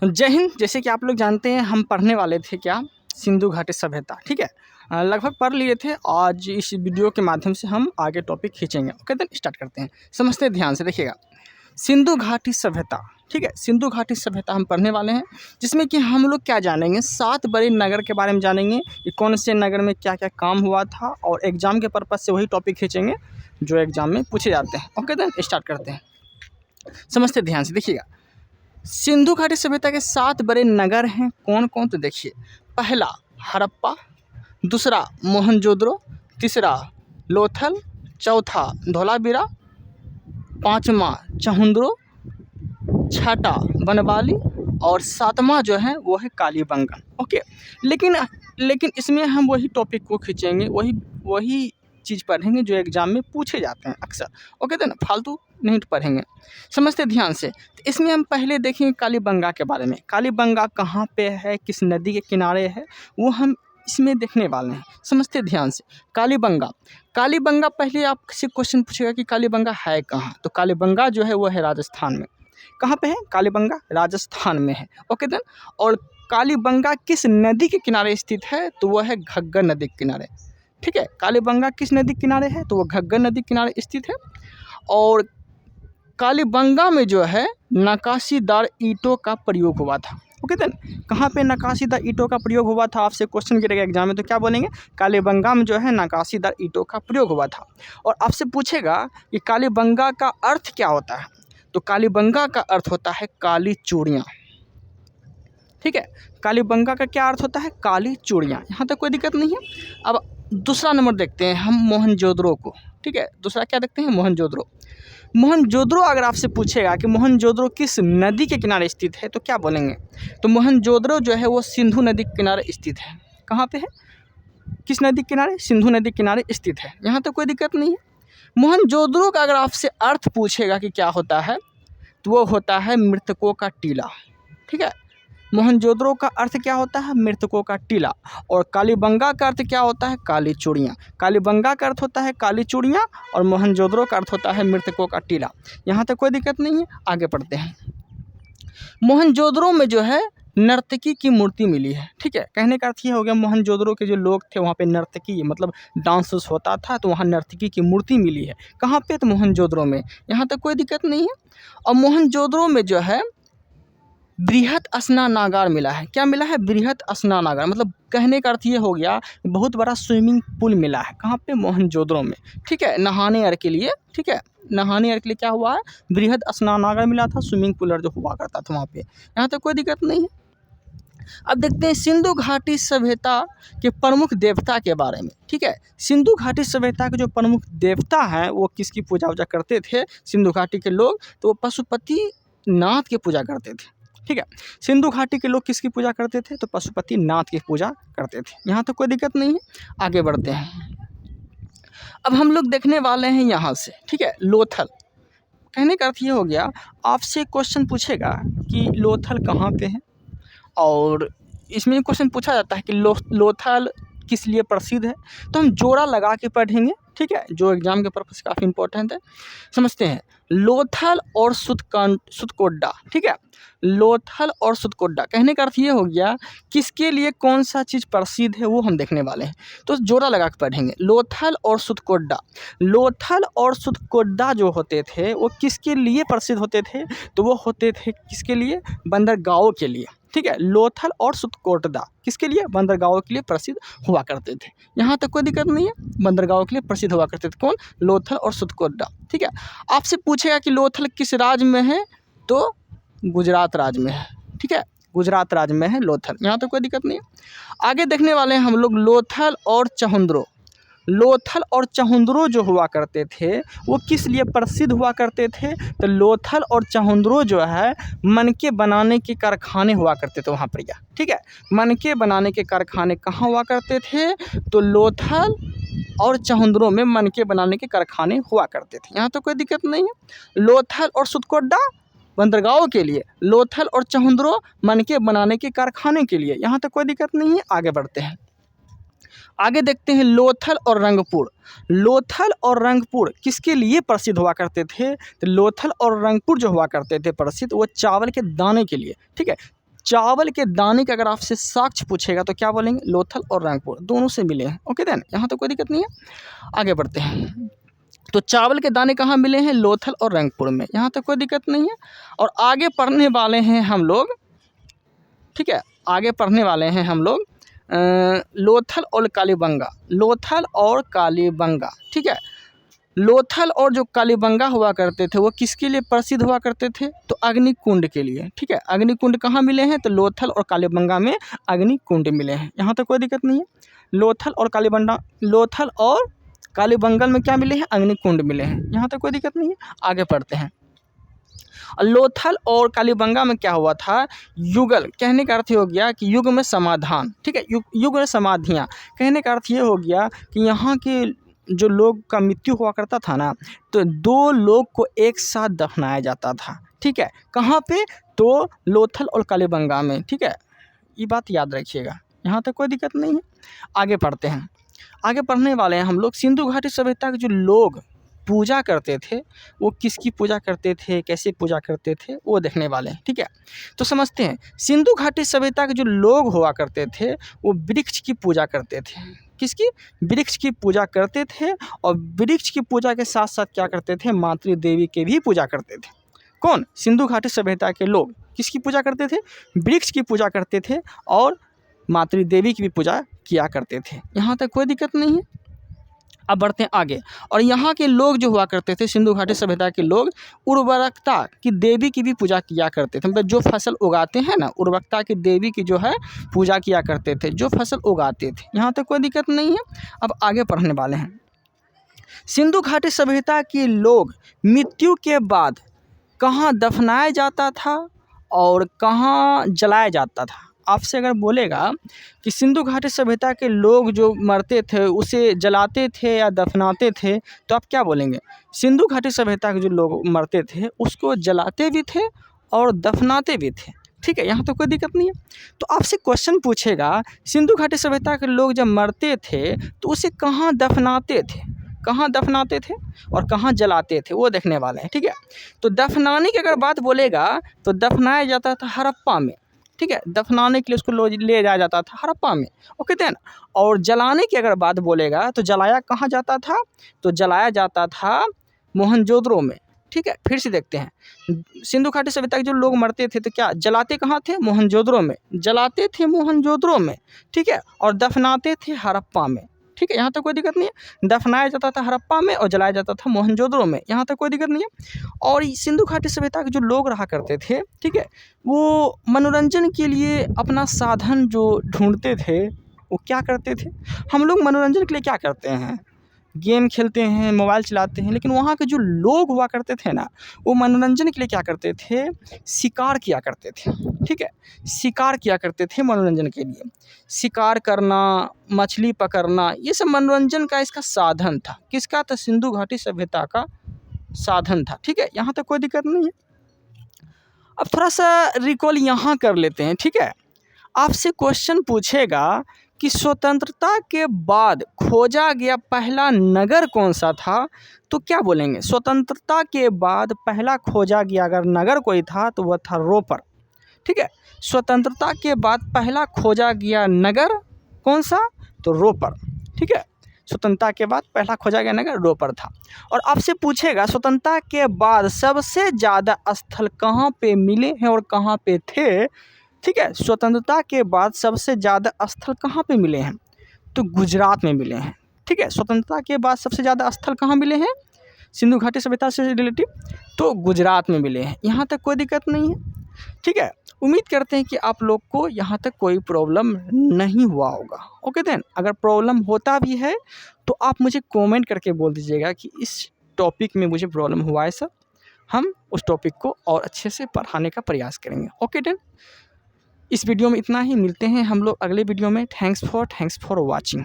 जय हिंद। जैसे कि आप लोग जानते हैं हम पढ़ने वाले थे क्या, सिंधु घाटी सभ्यता। ठीक है, लगभग पढ़ लिए थे। आज इस वीडियो के माध्यम से हम आगे टॉपिक खींचेंगे। ओके, देन स्टार्ट करते हैं। समझते हैं ध्यान से, देखिएगा। सिंधु घाटी सभ्यता, ठीक है, सिंधु घाटी सभ्यता हम पढ़ने वाले हैं, जिसमें कि हम लोग क्या जानेंगे, 7 बड़े नगर के बारे में जानेंगे कि कौन से नगर में क्या क्या काम हुआ था, और एग्जाम के पर्पज़ से वही टॉपिक खींचेंगे जो एग्जाम में पूछे जाते हैं। ओके, देन स्टार्ट करते हैं। समझते ध्यान से, देखिएगा। सिंधु घाटी सभ्यता के 7 बड़े नगर हैं। कौन कौन, तो देखिए। पहला हड़प्पा, दूसरा मोहनजोदड़ो, तीसरा लोथल, चौथा धोलावीरा, पांचवा चहुंद्रो, छठा बनवाली, और सातवां जो है वो है कालीबंगा। ओके, लेकिन इसमें हम वही टॉपिक को खींचेंगे, वही चीज़ पढ़ेंगे जो एग्जाम में पूछे जाते हैं अक्सर। ओके, देन फालतू नहीं पढ़ेंगे। समझते ध्यान से। तो इसमें हम पहले देखेंगे कालीबंगा के बारे में। कालीबंगा कहाँ पे है, किस नदी के किनारे है, वो हम इसमें देखने वाले हैं। समझते ध्यान से। कालीबंगा पहले आपसे क्वेश्चन पूछेगा कि कालीबंगा है कहाँ, तो कालीबंगा जो है वो है राजस्थान में। कहाँ पे है कालीबंगा? राजस्थान में है। Okay then. और कालीबंगा किस नदी के किनारे स्थित है, तो वह है घग्गर नदी के किनारे। ठीक है, कालीबंगा किस नदी के किनारे है, तो वह घग्गर नदी के किनारे स्थित है। और कालीबंगा में जो है नक्काशीदार ईंटों का प्रयोग हुआ था। ओके देन, कहाँ पे नक्काशीदार ईंटों का प्रयोग हुआ था, आपसे क्वेश्चन गिरेगा एग्जाम में, तो क्या बोलेंगे? कालीबंगा में जो है नक्काशीदार ईंटों का प्रयोग हुआ था। और आपसे पूछेगा कि कालीबंगा का अर्थ क्या होता है, तो कालीबंगा का अर्थ होता है काली चूड़ियाँ। ठीक है, कालीबंगा का क्या अर्थ होता है? काली चूड़ियाँ। यहाँ तक कोई दिक्कत नहीं है। अब दूसरा नंबर देखते हैं हम मोहनजोदड़ो को। ठीक है, दूसरा क्या देखते हैं? मोहनजोदड़ो। मोहनजोदड़ो अगर आपसे पूछेगा कि मोहनजोदड़ो किस नदी के किनारे स्थित है, तो क्या बोलेंगे? तो मोहनजोदड़ो जो है वो सिंधु नदी के किनारे स्थित है। कहाँ पे है? किस नदी के किनारे? सिंधु नदी के किनारे स्थित है। यहाँ तो कोई दिक्कत नहीं है। मोहनजोदड़ो का अगर आपसे अर्थ पूछेगा कि क्या होता है, तो वो होता है मृतकों का टीला। ठीक है, मोहनजोदड़ो का अर्थ क्या होता है? मृतकों का टीला। और कालीबंगा का अर्थ क्या होता है? काली चूड़ियाँ। कालीबंगा का अर्थ होता है काली चूड़ियाँ, और मोहनजोदड़ो का अर्थ होता है मृतकों का टीला। यहाँ तक कोई दिक्कत नहीं है। आगे बढ़ते हैं। मोहनजोदड़ो में जो है नर्तकी की मूर्ति मिली है। ठीक है, कहने का अर्थ ये हो गया, मोहनजोदड़ो के जो लोग थे वहाँ पे नर्तकी मतलब डांस होता था, तो वहाँ नर्तकी की मूर्ति मिली है। कहाँ पे? तो मोहनजोदड़ो में। यहाँ तक कोई दिक्कत नहीं है। और मोहनजोदड़ो में जो है बृहत स्नानागार मिला है। क्या मिला है? बृहत स्नानागार। मतलब कहने का अर्थ ये हो गया, बहुत बड़ा स्विमिंग पूल मिला है। कहाँ पे? मोहनजोदड़ो में। ठीक है, नहाने और के लिए। ठीक है, नहाने और के लिए क्या हुआ है? बृहत स्नानागार मिला था, स्विमिंग पूल जो हुआ करता था वहाँ पे। यहाँ तक कोई दिक्कत नहीं है। अब देखते हैं सिंधु घाटी सभ्यता के प्रमुख देवता के बारे में। ठीक है, सिंधु घाटी सभ्यता के जो प्रमुख देवता हैं वो किसकी पूजा वूजा करते थे सिंधु घाटी के लोग, तो वो पशुपति नाथ की पूजा करते थे। ठीक है, सिंधु घाटी के लोग किसकी पूजा करते थे, तो पशुपति नाथ की पूजा करते थे। यहाँ तो कोई दिक्कत नहीं है। आगे बढ़ते हैं। अब हम लोग देखने वाले हैं यहाँ से। ठीक है, लोथल। कहने का अर्थ ये हो गया, आपसे क्वेश्चन पूछेगा कि लोथल कहाँ पे है, और इसमें क्वेश्चन पूछा जाता है कि लोथल किस लिए प्रसिद्ध है, तो हम जोड़ा लगा के पढ़ेंगे। ठीक है, जो एग्जाम के पर्पस काफ़ी इंपॉर्टेंट है। समझते हैं। लोथल और सुतकोड्डा। ठीक है, लोथल और सुतकोड्डा कहने का अर्थ ये हो गया, किसके लिए कौन सा चीज़ प्रसिद्ध है वो हम देखने वाले हैं। तो जोड़ा लगा के पढ़ेंगे, लोथल और सुतकोड्डा। लोथल और सुतकोड्डा जो होते थे वो किसके लिए प्रसिद्ध होते थे, तो वो होते थे किसके लिए? बंदरगाहों के लिए। ठीक है, लोथल और सुतकोटदा किसके लिए? बंदरगाहों के लिए प्रसिद्ध हुआ करते थे। यहाँ तक कोई दिक्कत नहीं है। बंदरगाहों के लिए प्रसिद्ध हुआ करते थे। कौन? लोथल और सुतकोटदा। ठीक है, आपसे पूछेगा कि लोथल किस राज्य में है, तो गुजरात राज्य में है। ठीक है, गुजरात राज्य में है लोथल। यहाँ तक कोई दिक्कत नहीं है। आगे देखने वाले हैं हम लोग लोथल और चहुंद्रो। लोथल और चहुंद्रो जो हुआ करते थे वो किस लिए प्रसिद्ध हुआ करते थे, तो लोथल और चहुंद्रो जो है मनके बनाने के कारखाने हुआ करते थे वहाँ पर। या ठीक है, मनके बनाने के कारखाने कहाँ हुआ करते थे, तो लोथल और चहुंद्रो में मनके बनाने के कारखाने हुआ करते थे। यहाँ तो कोई दिक्कत नहीं है। लोथल और सुतकोड्डा बंदरगाहों के लिए, लोथल और चहुंद्रो मनके बनाने के कारखाने के लिए। यहाँ तक कोई दिक्कत नहीं है। आगे बढ़ते हैं। आगे देखते हैं लोथल और रंगपुर। लोथल और रंगपुर किसके लिए प्रसिद्ध हुआ करते थे, तो लोथल और रंगपुर जो हुआ करते थे प्रसिद्ध, वो चावल के दाने के लिए। ठीक है, चावल के दाने का अगर आपसे साक्ष्य पूछेगा तो क्या बोलेंगे, लोथल और रंगपुर दोनों से मिले हैं। ओके देन, यहाँ तो कोई दिक्कत नहीं है। आगे बढ़ते हैं। तो चावल के दाने कहाँ मिले हैं, लोथल और रंगपुर में, यहाँ तक कोई दिक्कत नहीं है। और आगे पढ़ने वाले हैं हम लोग, ठीक है, आगे पढ़ने वाले हैं हम लोग लोथल और कालीबंगा, लोथल और कालीबंगा, ठीक है। लोथल और जो कालीबंगा हुआ करते थे वो किसके लिए प्रसिद्ध हुआ करते थे, तो अग्निकुंड के लिए, ठीक है। अग्निकुंड कहाँ मिले हैं, तो लोथल और कालीबंगा में अग्निकुंड मिले हैं, यहाँ तक कोई दिक्कत नहीं है। लोथल और कालीबंगल में क्या मिले हैं, अग्निकुंड मिले हैं, यहाँ तक कोई दिक्कत नहीं है। आगे पढ़ते हैं। लोथल और कालीबंगा में क्या हुआ था, युगल, कहने का अर्थ ये हो गया कि युग में समाधान, ठीक है, युग में समाधियाँ, कहने का अर्थ ये हो गया कि यहाँ के जो लोग का मृत्यु हुआ करता था ना, तो 2 लोग को एक साथ दफनाया जाता था, ठीक है। कहाँ पे, तो लोथल और कालीबंगा में, ठीक है, ये बात याद रखिएगा, यहाँ तक कोई दिक्कत नहीं है। आगे पढ़ते हैं। आगे पढ़ने वाले हैं हम लोग सिंधु घाटी सभ्यता के जो लोग पूजा करते थे वो किसकी पूजा करते थे, कैसे पूजा करते थे, वो देखने वाले हैं, ठीक है। तो समझते हैं, सिंधु घाटी सभ्यता के जो लोग हुआ करते थे वो वृक्ष की पूजा करते थे, किसकी, वृक्ष की पूजा करते थे। और वृक्ष की पूजा के साथ साथ क्या करते थे, मातृ देवी की भी पूजा करते थे। कौन, सिंधु घाटी सभ्यता के लोग किसकी पूजा करते थे, वृक्ष की पूजा करते थे और मातृ देवी की भी पूजा किया करते थे, यहाँ तक कोई दिक्कत नहीं है। अब बढ़ते हैं आगे। और यहाँ के लोग जो हुआ करते थे, सिंधु घाटी सभ्यता के लोग उर्वरकता की देवी की भी पूजा किया करते थे, मतलब जो फसल उगाते हैं ना, उर्वरकता की देवी की जो है पूजा किया करते थे, जो फसल उगाते थे, यहाँ तक कोई दिक्कत नहीं है। अब आगे पढ़ने वाले हैं। सिंधु घाटी सभ्यता के लोग मृत्यु के बाद कहाँ दफनाया जाता था और कहाँ जलाया जाता था। आपसे अगर बोलेगा कि सिंधु घाटी सभ्यता के लोग जो मरते थे उसे जलाते थे या दफनाते थे, तो आप क्या बोलेंगे, सिंधु घाटी सभ्यता के जो लोग मरते थे उसको जलाते भी थे और दफनाते भी थे, ठीक है, यहाँ तो कोई दिक्कत नहीं है। तो आपसे क्वेश्चन पूछेगा सिंधु घाटी सभ्यता के लोग जब मरते थे तो उसे कहाँ दफनाते थे, कहाँ दफनाते थे और कहाँ जलाते थे, वो देखने वाले हैं, ठीक है। तो दफनाने की अगर बात बोलेगा तो दफनाया जाता था हड़प्पा में, ठीक है, दफनाने के लिए उसको ले जाया जाता था हड़प्पा में, ओके देन। और जलाने की अगर बात बोलेगा तो जलाया कहाँ जाता था, तो जलाया जाता था मोहनजोदड़ो में, ठीक है। फिर से देखते हैं, सिंधु घाटी सभ्यता के जो लोग मरते थे तो क्या जलाते कहाँ थे, मोहनजोदड़ो में, जलाते थे मोहनजोदड़ो में, ठीक है, और दफनाते थे हड़प्पा में, ठीक है, यहाँ तक कोई दिक्कत नहीं है। दफनाया जाता था हड़प्पा में और जलाया जाता था मोहनजोदड़ो में, यहाँ तक कोई दिक्कत नहीं है। और सिंधु घाटी सभ्यता के जो लोग रहा करते थे, ठीक है, वो मनोरंजन के लिए अपना साधन जो ढूंढते थे वो क्या करते थे, हम लोग मनोरंजन के लिए क्या करते हैं, गेम खेलते हैं, मोबाइल चलाते हैं, लेकिन वहाँ के जो लोग हुआ करते थे ना वो मनोरंजन के लिए क्या करते थे, शिकार किया करते थे, ठीक है, शिकार किया करते थे मनोरंजन के लिए। शिकार करना, मछली पकड़ना, ये सब मनोरंजन का इसका साधन था, किसका, तो सिंधु घाटी सभ्यता का साधन था, ठीक है, यहाँ तक कोई दिक्कत नहीं है। अब थोड़ा सा रिकॉल यहाँ कर लेते हैं, ठीक है। आपसे क्वेश्चन पूछेगा कि स्वतंत्रता के बाद खोजा गया पहला नगर कौन सा था, तो क्या बोलेंगे, स्वतंत्रता के बाद पहला खोजा गया अगर नगर कोई था तो वह था रोपर, ठीक है। स्वतंत्रता के बाद पहला खोजा गया नगर कौन सा, तो रोपर, ठीक है, स्वतंत्रता के बाद पहला खोजा गया नगर रोपर था। और आपसे पूछेगा स्वतंत्रता के बाद सबसे ज़्यादा स्थल कहाँ पे मिले हैं और कहाँ पे थे, ठीक है, स्वतंत्रता के बाद सबसे ज़्यादा स्थल कहाँ पे मिले हैं, तो गुजरात में मिले हैं, ठीक है। स्वतंत्रता के बाद सबसे ज़्यादा स्थल कहाँ मिले हैं सिंधु घाटी सभ्यता से रिलेटिव, तो गुजरात में मिले हैं, यहाँ तक कोई दिक्कत नहीं है, ठीक है। उम्मीद करते हैं कि आप लोग को यहाँ तक कोई प्रॉब्लम नहीं हुआ होगा, ओके देन। अगर प्रॉब्लम होता भी है तो आप मुझे कमेंट करके बोल दीजिएगा कि इस टॉपिक में मुझे प्रॉब्लम हुआ है सर, हम उस टॉपिक को और अच्छे से पढ़ाने का प्रयास करेंगे, ओके देन। इस वीडियो में इतना ही, मिलते हैं हम लोग अगले वीडियो में। Thanks for watching.